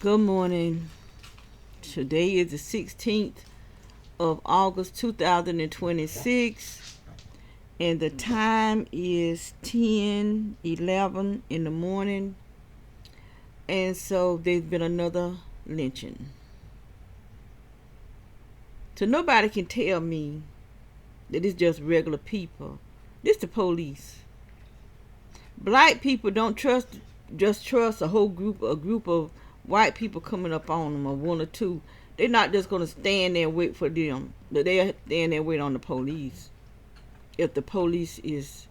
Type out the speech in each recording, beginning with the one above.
Good morning. Today is the 16th of August 2026 and the time is 10:11 in the morning, and so there's been another lynching. So nobody can tell me that it's just regular people. This the police. Black people don't trust a group of white people coming up on them, or one or two. They're not just gonna stand there and wait for them. They're stand there and wait on the police. If the police is,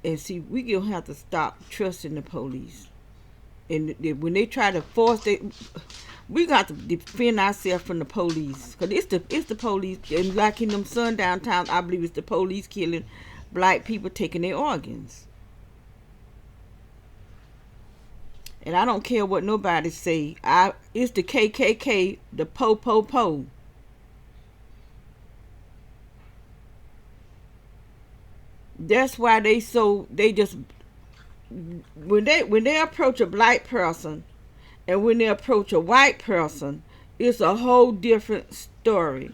and see, we gonna have to stop trusting the police. And when they try to force it, we got to defend ourselves from the police. Cause it's the police. And like in them sundown towns, I believe it's the police killing black people, taking their organs. And I don't care what nobody say. It's the KKK, the po. That's why they just when they approach a black person and when they approach a white person, it's a whole different story.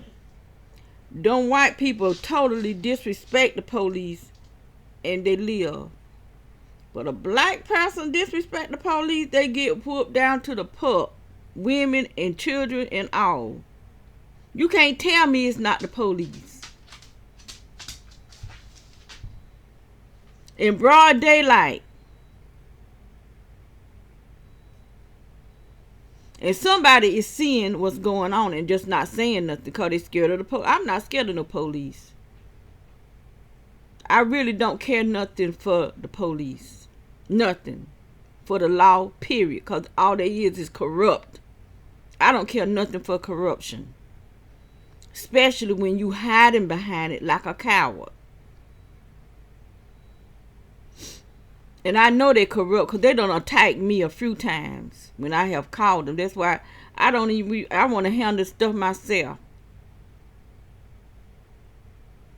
Them white people totally disrespect the police and they live. But a black person disrespect the police, they get whooped down to the pup, women and children and all. You can't tell me it's not the police. In broad daylight. And somebody is seeing what's going on and just not saying nothing because they're scared of the police. I'm not scared of no police. I really don't care nothing for the police. Nothing. For the law, period. Because all they is corrupt. I don't care nothing for corruption. Especially when you hiding behind it like a coward. And I know they corrupt because they done attack me a few times when I have called them. That's why I want to handle stuff myself.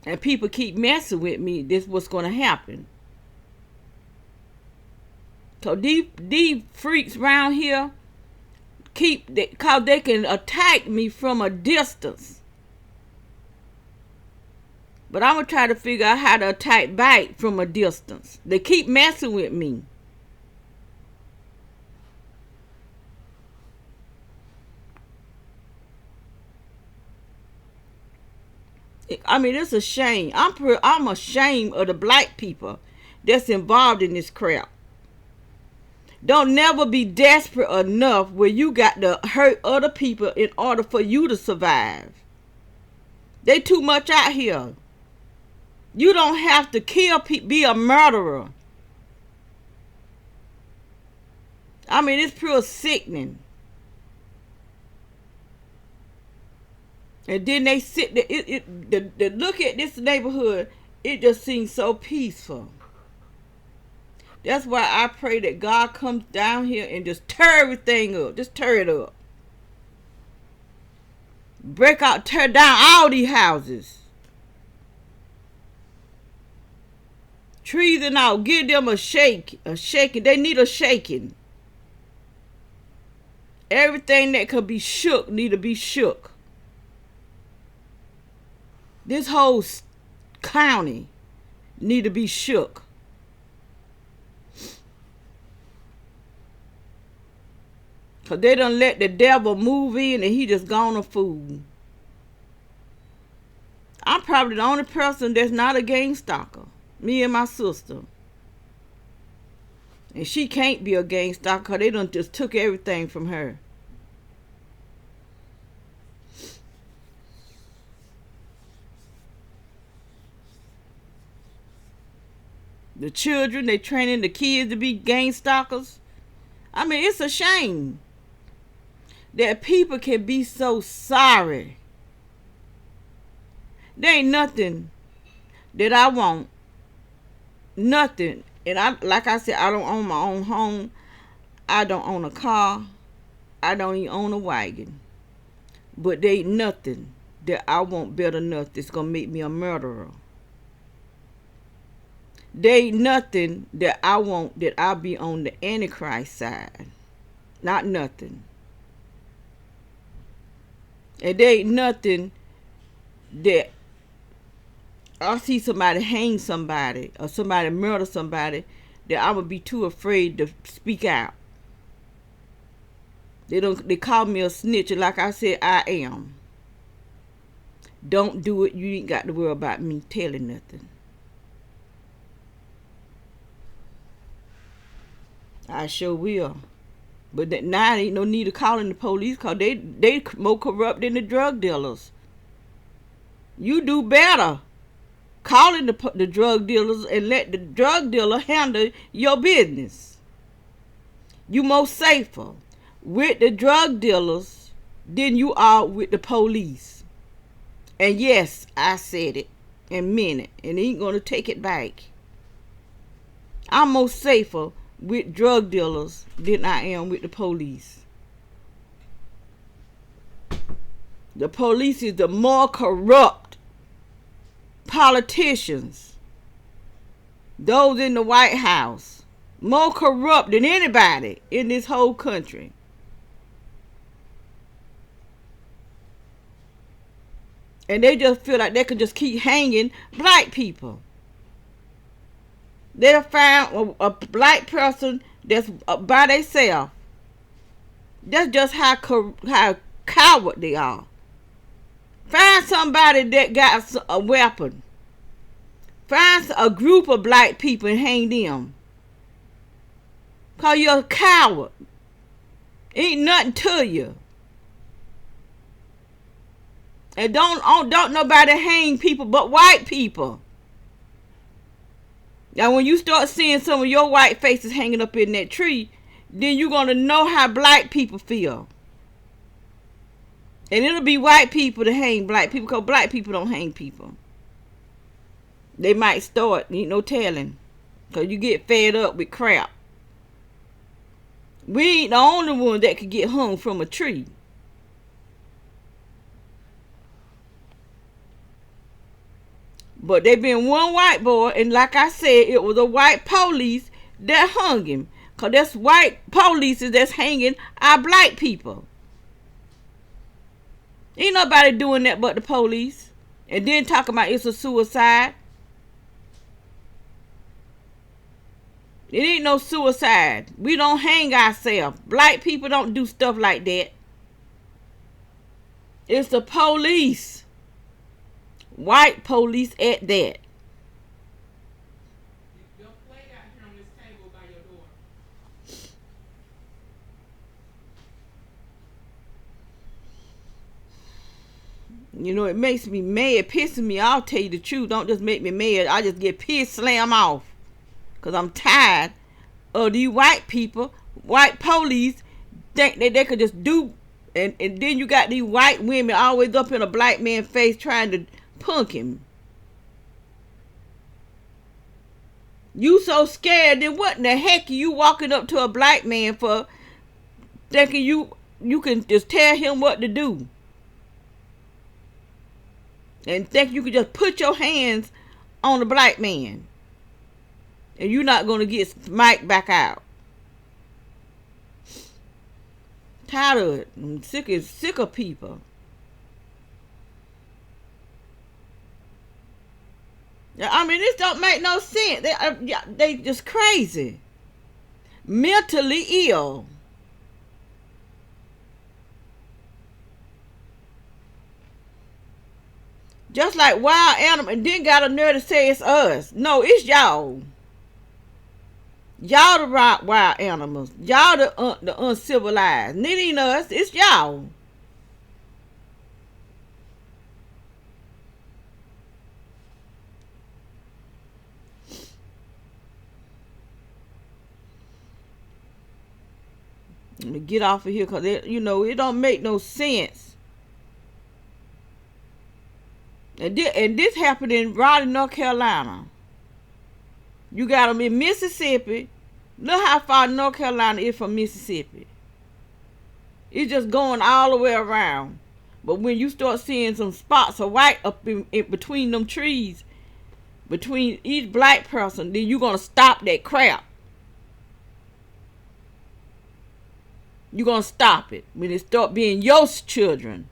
And people keep messing with me. This is what's going to happen. So these freaks around here because they can attack me from a distance. But I'm going to try to figure out how to attack back from a distance. They keep messing with me. I mean, it's a shame. I'm ashamed of the black people that's involved in this crap. Don't never be desperate enough where you got to hurt other people in order for you to survive. They too much out here. You don't have to kill people, be a murderer. I mean, it's pure sickening. And then they sit there, the look at this neighborhood, it just seems so peaceful. That's why I pray that God comes down here and just tear everything up. Just tear it up. Break out, tear down all these houses. Trees and all. Give them a shaking. They need a shaking. Everything that could be shook need to be shook. This whole county need to be shook. Because they done let the devil move in and he just gone a fool. I'm probably the only person that's not a gang stalker. Me and my sister. And she can't be a gang stalker because they done just took everything from her. The children, they training the kids to be gang stalkers. I mean, it's a shame that people can be so sorry. There ain't nothing that I want. Nothing. And like I said, I don't own my own home. I don't own a car. I don't even own a wagon. But there ain't nothing that I want better enough that's going to make me a murderer. There ain't nothing that I want that I'll be on the Antichrist side. Not nothing. And there ain't nothing that I see somebody hang somebody or somebody murder somebody that I would be too afraid to speak out. They call me a snitch, and like I said, I am. Don't do it. You ain't got to worry about me telling nothing. I sure will. But now ain't no need of calling the police, because they more corrupt than the drug dealers. You do better calling the drug dealers and let the drug dealer handle your business. You more safer with the drug dealers than you are with the police. And yes, I said it and meant it, and ain't gonna take it back. I'm more safer with drug dealers than I am with the police. The police is the more corrupt politicians. Those in the White House, more corrupt than anybody in this whole country. And they just feel like they can just keep hanging black people. They'll find a black person that's by themselves. That's just how coward they are. Find somebody that got a weapon. Find a group of black people and hang them. Because you're a coward. Ain't nothing to you. And don't nobody hang people but white people. Now when you start seeing some of your white faces hanging up in that tree, then you're going to know how black people feel. And it'll be white people to hang black people, because black people don't hang people. They might start, ain't no telling, because you get fed up with crap. We ain't the only one that could get hung from a tree. But there been one white boy, and like I said, it was a white police that hung him. Because that's white police that's hanging our black people. Ain't nobody doing that but the police. And then talking about it's a suicide. It ain't no suicide. We don't hang ourselves. Black people don't do stuff like that. It's the police. White police at that. Don't play out here on this table by your door. You know, it makes me mad. It pisses me off, I'll tell you the truth. Don't just make me mad. I just get pissed, slam off. Because I'm tired of these white people, white police, think that they could just do. And then you got these white women always up in a black man's face trying to punk him. You so scared, then what in the heck are you walking up to a black man for, thinking you can just tell him what to do? And think you can just put your hands on a black man and you're not going to get smiked back out. Tired of it. I'm sick of people. I mean, this don't make no sense. They just crazy. Mentally ill. Just like wild animal, and then got a nerve to say it's us. No, it's y'all. Y'all the wild animals. Y'all the uncivilized. And it ain't us, it's y'all. Let me get off of here, because it don't make no sense. And this happened in Raleigh, North Carolina. You got them in Mississippi. Look how far North Carolina is from Mississippi. It's just going all the way around. But when you start seeing some spots of white up in between them trees, between each black person, then you're going to stop that crap. You're gonna stop it when it start being your children.